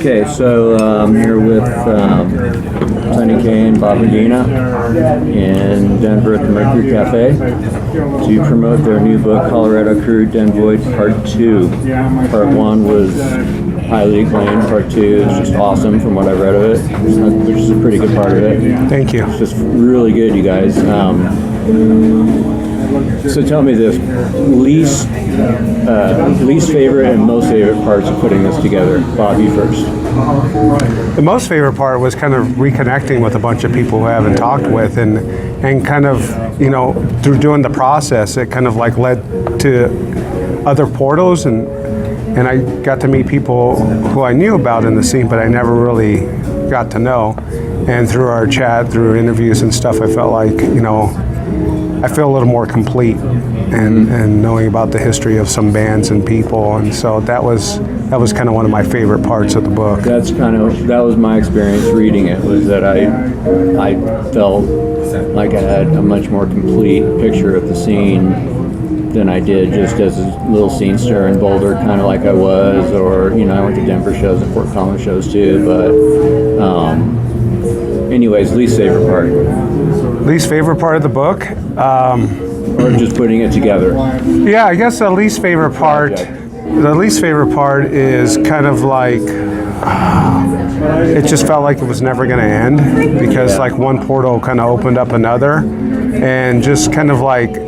Okay, so I'm here with Sonny K and Bob Medina in Denver at the Mercury Cafe to promote their new book, Colorado Crew Denvoid Part 2. Part 1 was highly acclaimed. Part 2 is just awesome from what I've read of it, which is a pretty good part of it. Thank you. It's just really good, you guys. So tell me this, least favorite and most favorite parts of putting this together. Bob, you first. The most favorite part was kind of reconnecting with a bunch of people who I haven't talked with, and kind of, through doing the process, it kind of like led to other portals, and I got to meet people who I knew about in the scene, but I never really got to know. And through our chat, through interviews and stuff, I felt like, I feel a little more complete and knowing about the history of some bands and people, and so that was kind of one of my favorite parts of the book. That was my experience reading it, was that I felt like I had a much more complete picture of the scene than I did just as a little scene stir in Boulder, kind of like I was, or I went to Denver shows and Fort Collins shows too, but anyways, least favorite part. Least favorite part of the book? Or just putting it together? Yeah, I guess the least favorite part is kind of like, it just felt like it was never going to end, because like one portal kind of opened up another, and just kind of like,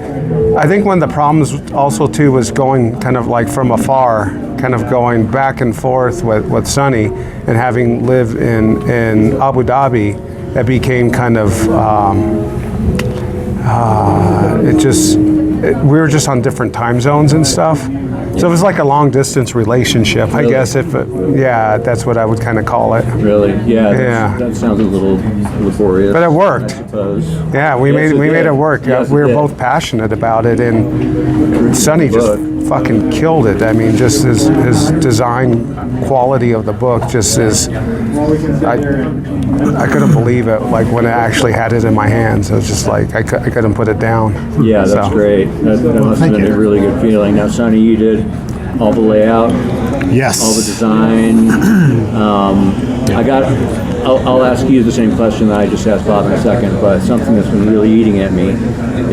I think one of the problems also too was going kind of like from afar, kind of going back and forth with Sonny, and having lived in Abu Dhabi, it became kind of, we were just on different time zones and stuff. So it was like a long distance relationship, really? I guess, that's what I would kind of call it. Really? Yeah. That sounds a little laborious. But it worked. I suppose. Yeah, we made it work. Yes, we were both passionate about it, and Sonny just fucking killed it. I mean, just his design quality of the book just is, I couldn't believe it, like when I actually had it in my hands. It was just like, I couldn't put it down. Yeah, that's great. That must have been a really good feeling. Now, Sonny, you did all the layout. Yes. All the design. I'll ask you the same question that I just asked Bob in a second, but something that's been really eating at me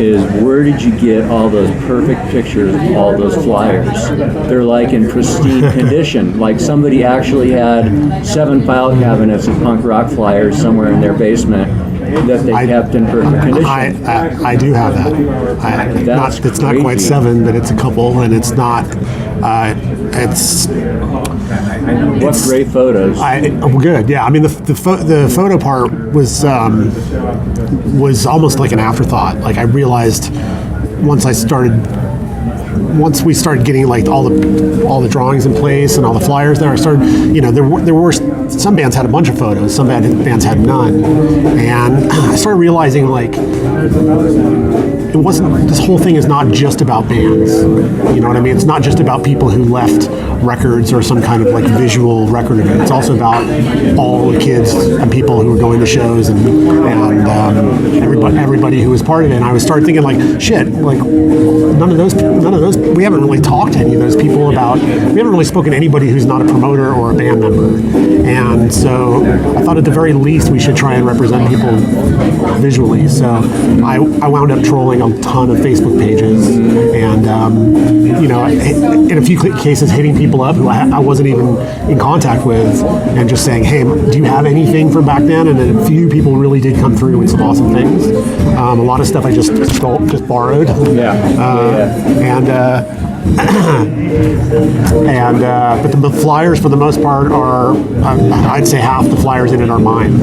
is, where did you get all those perfect pictures of all those flyers? They're like in pristine condition. Like somebody actually had 7 file cabinets of punk rock flyers somewhere in their basement that they kept in perfect condition. I do have that. It's not quite 7, but it's a couple, and it's not. What great photos! Good, yeah. I mean, the photo part was almost like an afterthought. Like I realized once we started getting like all the drawings in place and all the flyers there, I started, there were some bands had a bunch of photos, some bands had none, and I started realizing like it wasn't. This whole thing is not just about bands. You know what I mean? It's not just about people who left records or some kind of like visual record of it. It's also about all the kids and people who were going to shows and everybody who was part of it. And I started thinking like, shit, like none of those. We haven't really talked to any of those people about. We haven't really spoken to anybody who's not a promoter or a band member. And so I thought at the very least we should try and represent people visually. So I wound up trolling a ton of Facebook pages, and in a few cases hitting people up who I wasn't even in contact with, and just saying, hey, do you have anything from back then? And then a few people really did come through with some awesome things. A lot of stuff I just borrowed. But the flyers for the most part are, I'd say half the flyers in it are mine.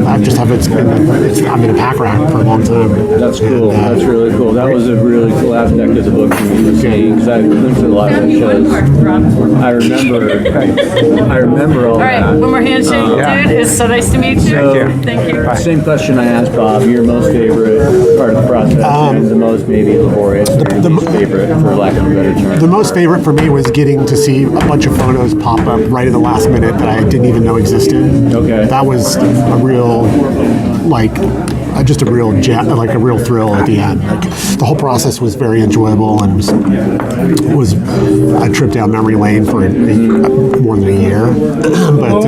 I just have I'm in a pack rack for a long time. That's cool. That's really cool. That was a really cool aspect of the book for me to see, because I've been to a lot of the shows. I remember all that. All right, one more handshake, dude. It's so nice to meet you. Thank you. Same question I asked Bob. Your most favorite part of the process, and the most maybe laborious, the least favorite, for lack of a better term. The most favorite for me was getting to see a bunch of photos pop up right at the last minute that I didn't even know existed. Okay. That was a real, like, just a real like a real thrill at the end. Like, the whole process was very enjoyable, and was a trip down memory lane for more than a year. But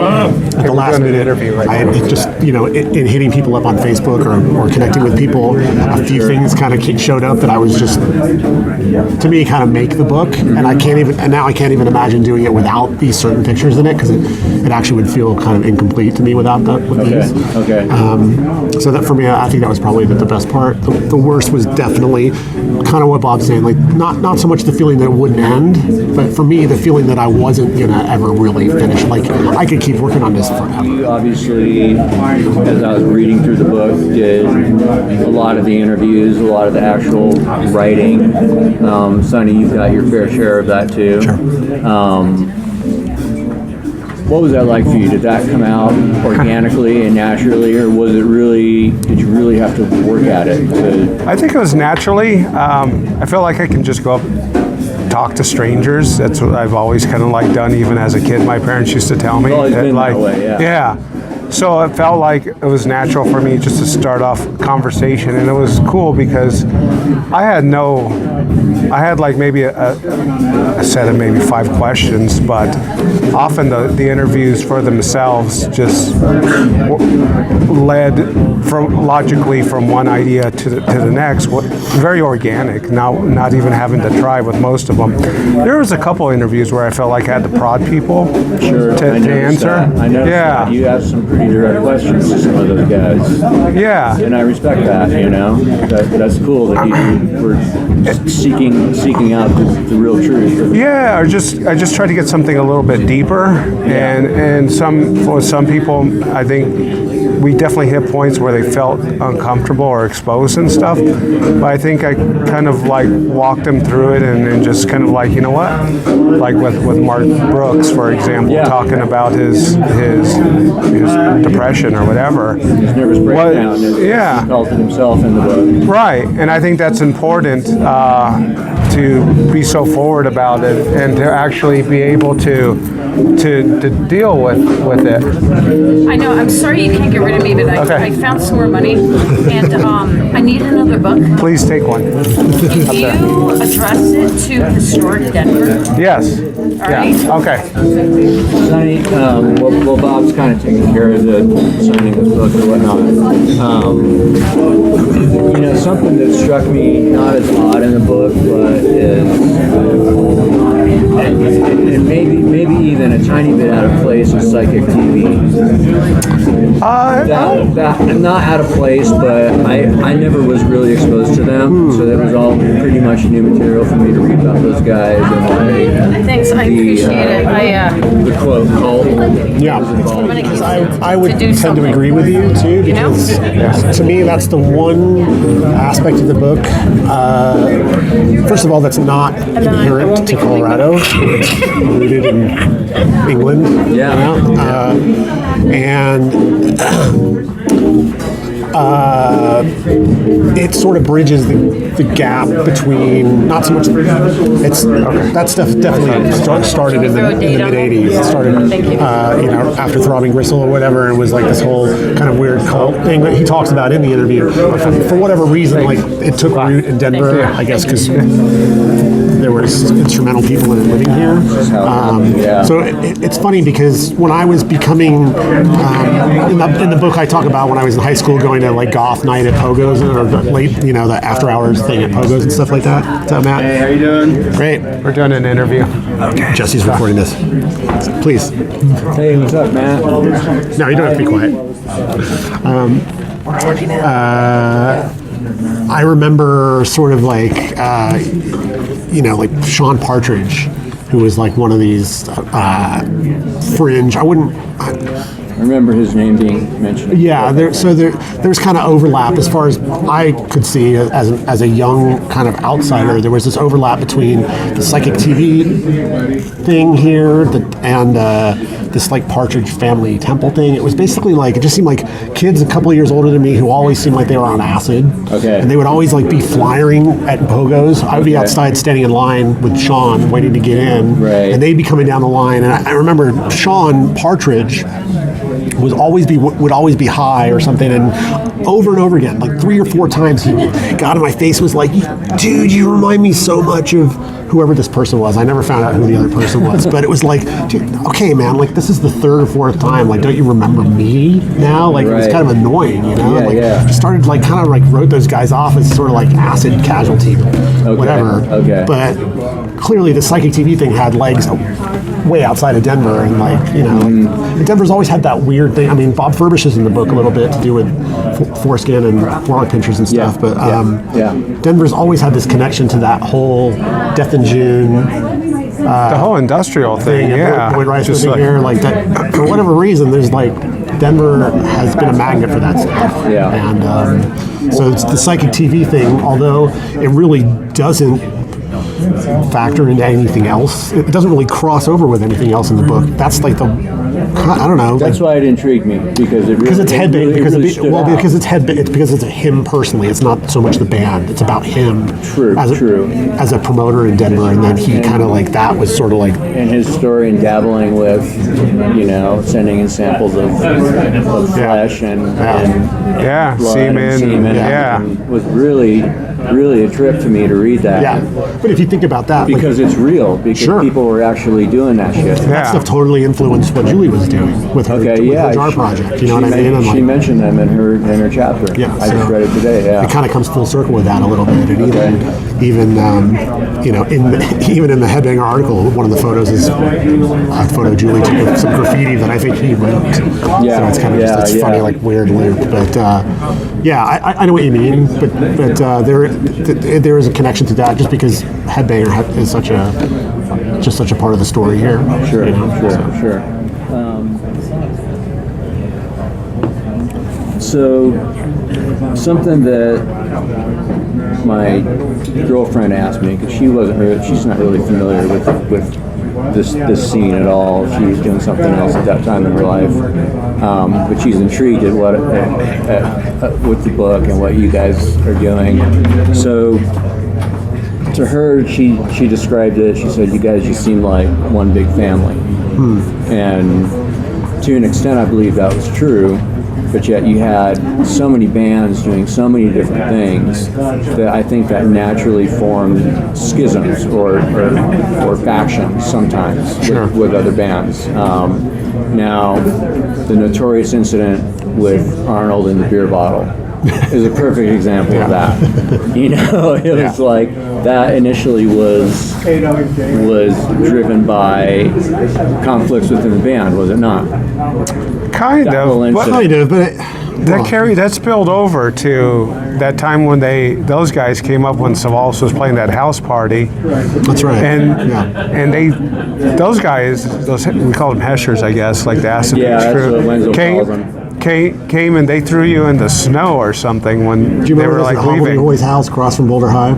at the last minute, I just, in hitting people up on Facebook or connecting with people, a few things kind of showed up that I was just, to me, kind of make the book. And now I can't even imagine doing it without these certain pictures in it, because it actually would feel kind of incomplete to me without these. Okay. So that, for me, I think that was probably the best part. The worst was definitely kind of what Bob's saying, like not so much the feeling that it wouldn't end, but for me, the feeling that I wasn't gonna ever really finish. Like, I could keep working on this forever. You obviously, as I was reading through the book, did a lot of the interviews, a lot of the actual writing. Sonny, you've got your fair share of that too. Sure. What was that like for you? Did that come out organically and naturally, or was it really? Did you really have to work at it? I think it was naturally. I feel like I can just go up, talk to strangers. That's what I've always kind of like done, even as a kid. My parents used to tell me. It's always been like, that way, yeah. Yeah. So it felt like it was natural for me just to start off conversation, and it was cool because I had like maybe a set of maybe 5 questions, but often the interviews for themselves just led logically from one idea to the next. Very organic. Not even having to try with most of them. There was a couple interviews where I felt like I had to prod people to answer. I noticed that. You have some pretty direct questions to some of those guys. Yeah. And I respect that, That's cool that you were seeking out the real truth. Yeah, I just try to get something a little bit deeper, and for some people, I think we definitely hit points where they felt uncomfortable or exposed and stuff. But I think I kind of like walked them through it and just kind of like, you know what? Like with Mark Brooks, for example, talking about his depression or whatever. His nervous breakdown. He felt it himself in the book. Right, and I think that's important to be so forward about it and to actually be able to deal with it. I know. I'm sorry you can't get rid of me, but I found some more money, and I need another book. Please take one. Can you address it to Historic Denver? Yes. All right. Okay. Sonny, well, Bob's kind of taking care of the signing of the book or whatnot. Something that struck me, not as odd in the book, but and maybe even a tiny bit out of place with Psychic TV. That not out of place, but I never was really exposed to them, so that was all pretty much new material for me to read about those guys and Thanks, I appreciate it. the quote cult. Yeah, I would tend to agree with you too, because to me that's the one aspect of the book. First of all, that's not inherent to Colorado. It's rooted in England. It sort of bridges the gap between not so much. That stuff definitely started in the mid '80s. It started, after Throbbing Gristle or whatever, and was like this whole kind of weird cult thing that he talks about in the interview. For whatever reason, like it took root in Denver, I guess, because there was instrumental people in it living here. So it's funny because when I was becoming in the book I talk about when I was in high school going to like goth night at Pogo's or late, the after hours thing at Pogo's and stuff like that. What's up, Matt? Hey, how you doing? Great. We're doing an interview. Okay. Jesse's recording this. Please. Hey, what's up, Matt? No, you don't have to be quiet. I remember sort of like, like Sean Partridge, who was like one of these fringe. I remember his name being mentioned. Yeah, there's kind of overlap as far as I could see as a young kind of outsider. There was this overlap between the Psychic TV thing here and this like Partridge Family Temple thing. It was basically like, it just seemed like kids a couple of years older than me who always seemed like they were on acid. Okay. And they would always like be flyering at Pogo's. I would be outside standing in line with Sean waiting to get in. Right. And they'd be coming down the line. And I remember Sean Partridge would always be high or something, and over again, like 3 or 4 times, he got in my face, was like, dude, you remind me so much of whoever this person was. I never found out who the other person was, but it was like, dude, okay, man, like this is the 3rd or 4th time. Like, don't you remember me now? Like, it was kind of annoying, you know? Just started like kind of like wrote those guys off as sort of like acid casualty, whatever. Okay. But clearly, the psychic TV thing had legs way outside of Denver, and like, you know, like, Denver's always had that weird thing. I mean, Bob Furbish is in the book a little bit to do with foreskin and forelock pinchers and stuff, but Denver's always had this connection to that whole Death in June, the whole industrial thing, Boyd Rice was in here, like that. For whatever reason, there's like Denver has been a magnet for that stuff. And so it's the psychic TV thing, although it really doesn't factor into anything else. It doesn't really cross over with anything else in the book. That's like I don't know. That's why it intrigued me, because it really, because it's headbang. Really Because it's headbang. It's because it's him personally. It's not so much the band. It's about him. As a promoter in Denver, and then he kind of like that was sort of like, and his story and dabbling with, you know, sending in samples of flesh and blood semen, and semen, and was really a trip to me to read that. Yeah, but if you think about that, because it's real, because people were actually doing that shit. That stuff totally influenced what Julie was doing with her, with her project. You know what I mean? And she mentioned them in her chapter. Yeah, I just read it today. Yeah, it kind of comes full circle with that a little bit. And even you know, even in the Headbanger article, one of the photos is a photo Julie took with some graffiti that I think he wrote. So it's kind of just this funny, like weird loop. But I know what you mean. But there is a connection to that, just because Headbanger is such a part of the story here. Sure, you know? sure. So something that my girlfriend asked me, because she's not really familiar with this scene at all. She was doing something else at that time in her life, but she's intrigued at with the book and what you guys are doing. So to her, she described it. She said, "You guys just seem like one big family," and to an extent, I believe that was true. But yet you had so many bands doing so many different things that I think that naturally formed schisms or factions sometimes with other bands. Now, the notorious incident with Arnold and the beer bottle is a perfect example of that. You know, it was like that initially was driven by conflicts within the band, was it not? Kind of, but that spilled over to that time when those guys came up when Savalas was playing that house party. That's right. And those guys, we call them heshers, I guess, like the acid crew, came and they threw you in the snow or something when they were like leaving. Hoy's house across from Boulder High?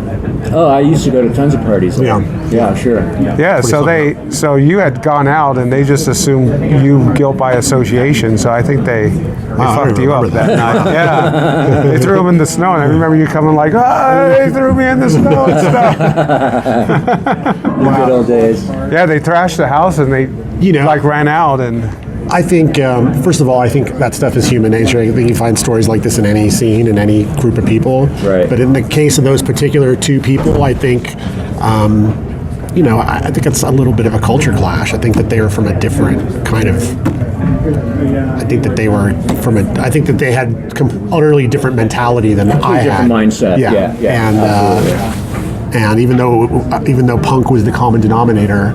Oh, I used to go to tons of parties. Yeah, sure. Yeah, so you had gone out and they just assumed you guilt by association. So I think they fucked you up that night. Yeah, they threw him in the snow, and I remember you coming like, they threw me in the snow and stuff. Good old days. Yeah, they trashed the house and they like ran out. And I think, first of all, I think that stuff is human nature. I think you find stories like this in any scene, in any group of people. Right. But in the case of those particular two people, I think, I think it's a little bit of a culture clash. I think that they are from a different kind of. I think that they had utterly different mentality than I had. Different mindset. Yeah. And even though punk was the common denominator.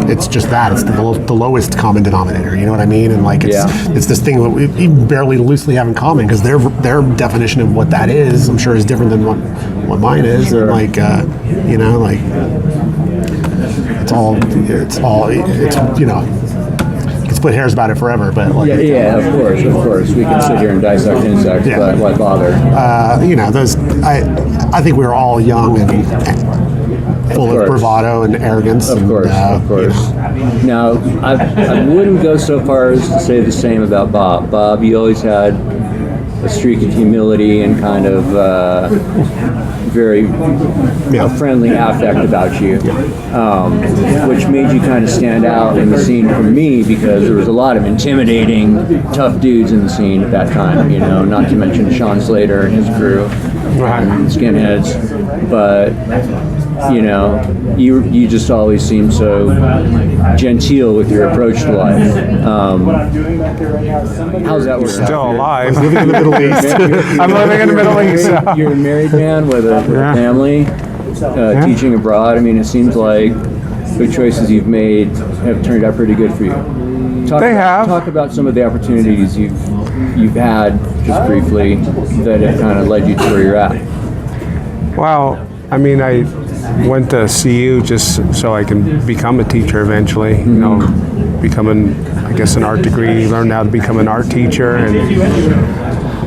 It's just that it's the lowest common denominator. You know what I mean? And like it's this thing that we barely loosely have in common, because their definition of what that is, I'm sure, is different than what mine is. Sure. And like it's you can split hairs about it forever. But like, of course, we can sit here and dissect insects, but why bother? I think we were all young and full of bravado and arrogance. Of course. Now, I wouldn't go so far as to say the same about Bob. Bob, you always had a streak of humility and kind of very friendly affect about you, which made you kind of stand out in the scene for me because there was a lot of intimidating, tough dudes in the scene at that time. You know, not to mention Sean Slater and his crew, and Skinheads, but. You know, you just always seem so genteel with your approach to life. How's that working? Still alive. Living in the Middle East. I'm living in the Middle East. So. You're a married man with a family, teaching abroad. I mean, it seems like the choices you've made have turned out pretty good for you. Talk about some of the opportunities you've had, just briefly, that have kind of led you to where you're at. Well, I mean, I went to CU just so I can become a teacher eventually. You know, becoming, I guess, an art degree. Learn how to become an art teacher, and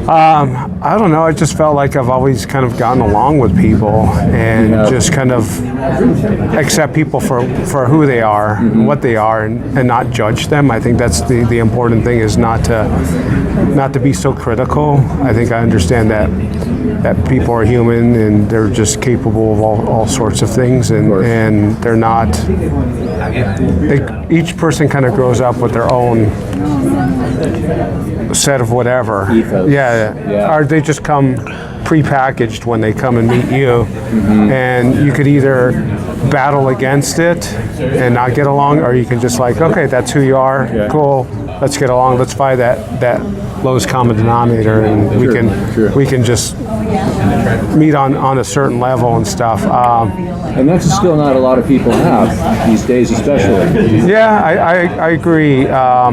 I don't know. I just felt like I've always kind of gotten along with people and just kind of accept people for who they are, what they are, and not judge them. I think that's the important thing is not to be so critical. I think I understand that people are human and they're just capable of all sorts of things, and they're not. Each person kind of grows up with their own set of whatever. Ethos. Yeah. Or they just come pre-packaged when they come and meet you, and you could either battle against it and not get along, or you can just like, okay, that's who you are. Cool. Let's get along. Let's find that lowest common denominator, and we can just meet on a certain level and stuff. And that's a skill not a lot of people have these days, especially. Yeah, I agree. I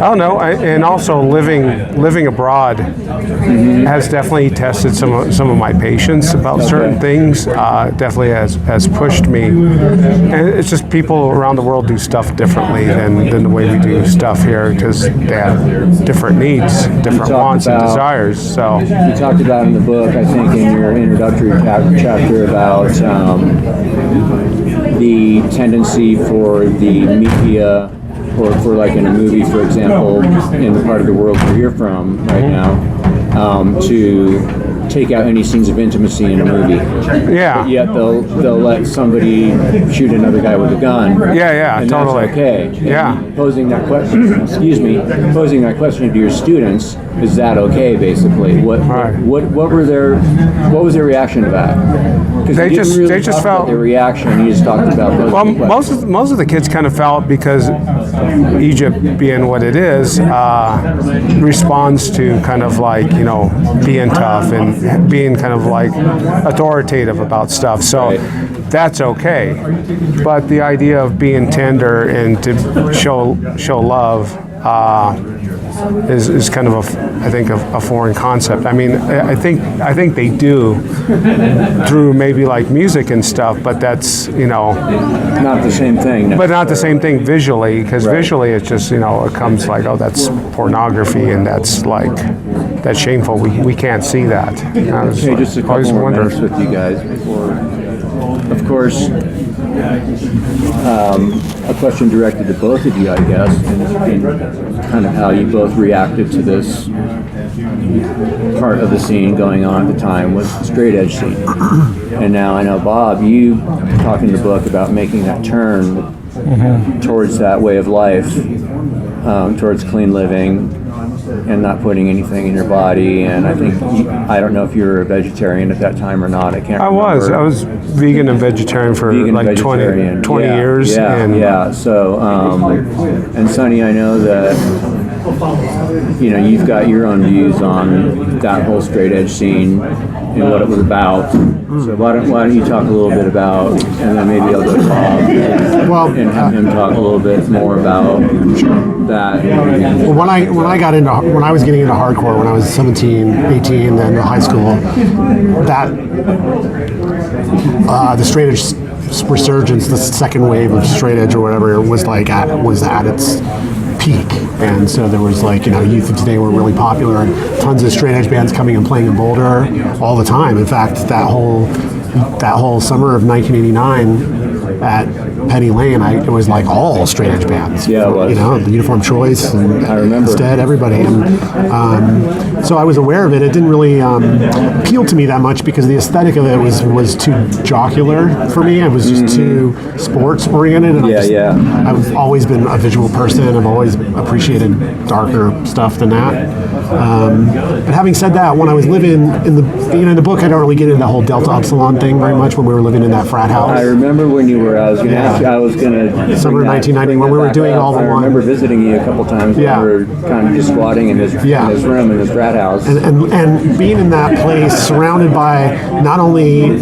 don't know, and also living abroad has definitely tested some of my patience about certain things. Definitely has pushed me, and it's just people around the world do stuff differently than the way we do stuff here because they have different needs, different wants and desires. So you talked about in the book, I think, in your introductory chapter about the tendency for the media, or for like in a movie, for example, in the part of the world where you're from right now, to take out any scenes of intimacy in a movie. Yeah. But yet they'll let somebody shoot another guy with a gun. Yeah, and totally. That's okay. And posing that question, posing that question to your students, is that okay? Basically, what was their reaction to that? They just felt their reaction. You just talked about those. Well, most of the kids kind of felt, because Egypt being what it is, responds to kind of like, you know, being tough and being kind of like authoritative about stuff. So that's okay. But the idea of being tender and to show love is kind of I think a foreign concept. I mean, I think they do through maybe like music and stuff, but that's, you know, not the same thing. But not the same thing visually, because visually it's just, you know, it comes like, oh, that's pornography and that's like, that's shameful. We can't see that. Okay, just a couple more minutes with you guys before, of course, a question directed to both of you, I guess, and kind of how you both reacted to this part of the scene going on at the time was the straight edge scene. And now I know, Bob, you talk in the book about making that turn towards that way of life, towards clean living and not putting anything in your body. And I think, I don't know if you were a vegetarian at that time or not. I can't remember. I was vegan and vegetarian for like 20 years. So, and Sonny, I know that, you know, you've got your own views on that whole straight edge scene and what it was about. So why don't you talk a little bit about, and then maybe I'll go to Bob and have him talk a little bit more about that. Well, when I was getting into hardcore when I was 17, 18, then in high school, that the straight edge resurgence, the second wave of straight edge or whatever, was at its peak. And so there was, like, you know, Youth of Today were really popular and tons of straight edge bands coming and playing in Boulder all the time. In fact, that whole summer of 1989 at Penny Lane, it was like all straight edge bands. Yeah, it was. You know, the Uniform Choice, and I remember. Instead, everybody. And so I was aware of it. It didn't really appeal to me that much because the aesthetic of it was too jocular for me. It was just too sports oriented. And I've always been a visual person. I've always appreciated darker stuff than that. But having said that, when I was living in the book, I don't really get into the whole Delta Upsilon thing very much when we were living in that frat house. I remember when you were. I was going to ask you. I was going to. Summer 1990 when we were doing all the. I remember visiting you a couple times. Yeah. When we were kind of just squatting in his room in his frat house. And being in that place, surrounded by not only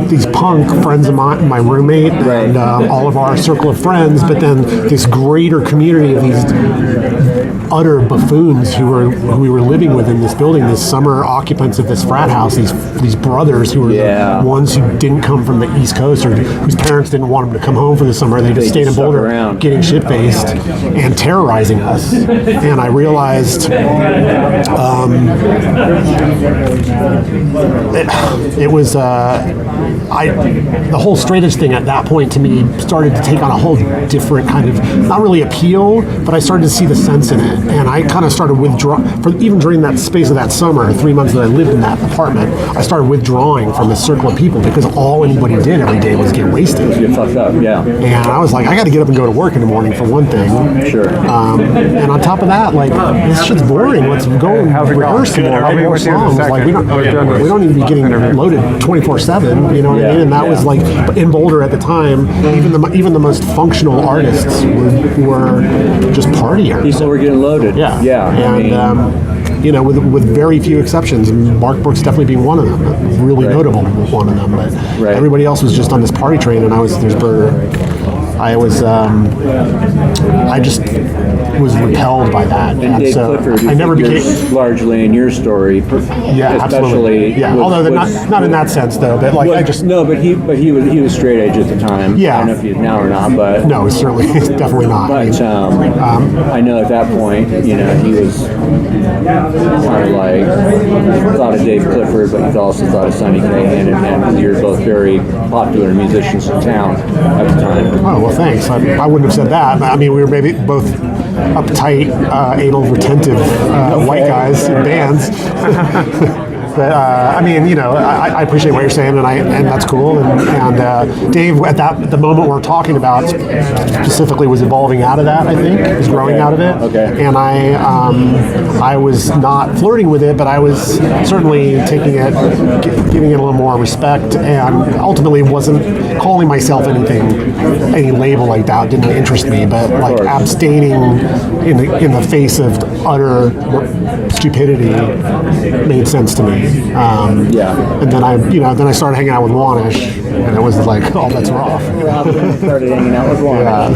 these punk friends of mine, my roommate, and all of our circle of friends, but then this greater community of these utter buffoons who we were living with in this building, this summer occupants of this frat house, these brothers who were the ones who didn't come from the East Coast or whose parents didn't want them to come home for the summer. They just stayed in Boulder getting shit-faced and terrorizing us. And I realized it was the whole straight edge thing at that point to me started to take on a whole different kind of, not really appeal, but I started to see the sense in it. And I kind of started withdrawing, even during that space of that summer, 3 months that I lived in that apartment, I started withdrawing from a circle of people because all anybody did every day was get wasted. Get fucked up, yeah. And I was like, I got to get up and go to work in the morning for one thing. Sure. And on top of that, like, this shit's boring. Let's go and rehearse some more. Write more songs. Like, we don't need to be getting loaded 24/7. You know what I mean? And that was like in Boulder at the time. Even the most functional artists were just partiers. People were getting loaded. Yeah. And you know, with very few exceptions, Mark Brooks definitely being one of them, really notable one of them. But everybody else was just on this party train, and I was I just was repelled by that. And Dave so Clifford, I never became largely in your story. Yeah, absolutely. Yeah, although not in that sense though. But like I just but he was straight edge at the time. Yeah. I don't know if he is now or not, but no, certainly definitely not. But I know at that point, you know, he was kind of like thought of Dave Clifford, but he also thought of Sonny hand in hand because you're both very popular musicians in town at the time. Oh well, thanks. I wouldn't have said that. I mean, we were maybe both uptight, anal retentive white guys in bands. But I mean, you know, I appreciate what you're saying, and that's cool. And Dave, at the moment we're talking about, specifically was evolving out of that. I think was growing out of it. Okay. And I was not flirting with it, but I was certainly taking it, giving it a little more respect, and ultimately wasn't calling myself any label like that. Didn't interest me, but like abstaining in the face of utter stupidity made sense to me. And then I started hanging out with Wanish, and it was like, oh, that's rough. Started hanging out with Wanish. I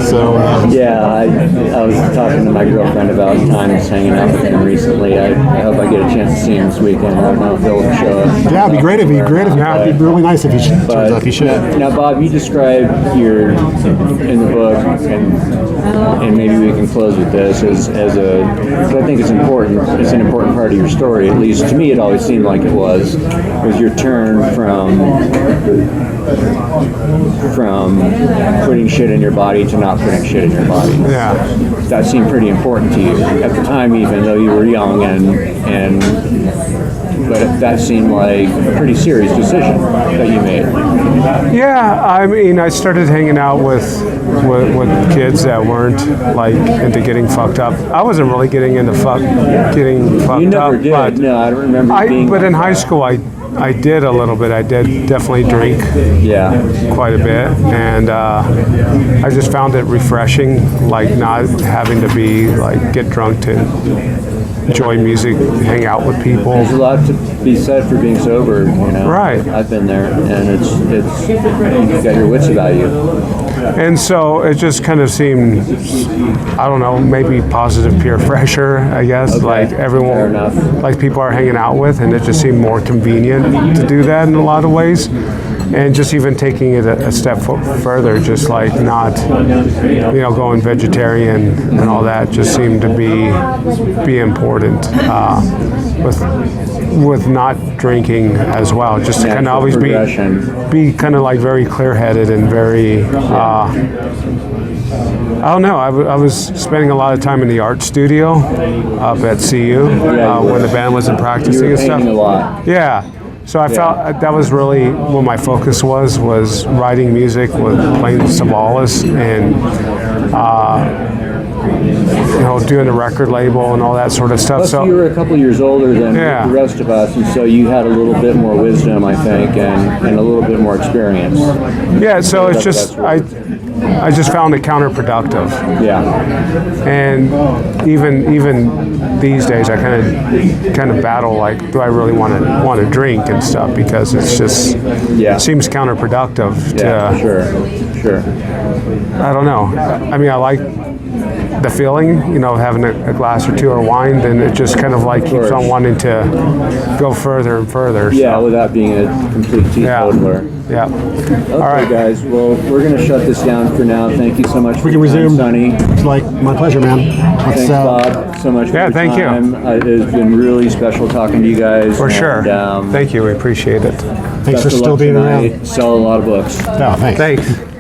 was talking to my girlfriend about times hanging out with him recently. I hope I get a chance to see him this weekend. I don't know if he'll show up. Yeah, it'd be great if it'd be really nice if he should. Turns out he should. Now, Bob, you describe in the book, and maybe we can close with this because I think it's important. It's an important part of your story. At least to me, it always seemed like it was your turn from putting shit in your body to not putting shit in your body. Yeah. That seemed pretty important to you at the time, even though you were young but that seemed like a pretty serious decision that you made. Yeah, I mean, I started hanging out with kids that weren't like into getting fucked up. I wasn't really getting into getting fucked up. You never did. But No, I don't remember. But in high school, I did a little bit. I did definitely drink. Quite a bit, and I just found it refreshing, like not having to be like get drunk to enjoy music, hang out with people. There's a lot to be said for being sober, you know. Right. I've been there, and it's you've got your wits about you. And so it just kind of seemed, I don't know, maybe positive peer pressure, I guess. Okay. Like everyone, Fair enough. like people are hanging out with, and it just seemed more convenient to do that in a lot of ways. and just even taking it a step further, just like not, going vegetarian and all that, just seemed to be important. With not drinking as well, just to kind of always be kind of like very clear-headed and very. I don't know. I was spending a lot of time in the art studio up at CU when the band wasn't practicing and stuff. A lot. Yeah. So I felt that was really what my focus was writing music, with playing Savalas, and doing the record label and all that sort of stuff. Plus, so you were a couple years older than Yeah. the rest of us, and so you had a little bit more wisdom, I think, and a little bit more experience. yeah. So it's just I just found it counterproductive. Yeah. And even these days, I kind of battle, like, do I really want to drink and stuff, because it's just seems counterproductive. Yeah. Sure. I don't know. I mean, I like the feeling, having a glass or two of wine. Then it just kind of like keeps on wanting to go further and further. Yeah, so. without being a complete teetotaler. Yeah. Okay, All right, guys. Well, we're going to shut this down for now. Thank you so much. We can resume. Sonny. It's like my pleasure, man. Let's, Thanks, Bob, so much for your thank you. time. It's been really special talking to you guys. For sure. And, Thank you. We appreciate it. Thanks best for of still luck being tonight. around. Sell a lot of books. No, thanks. Thanks.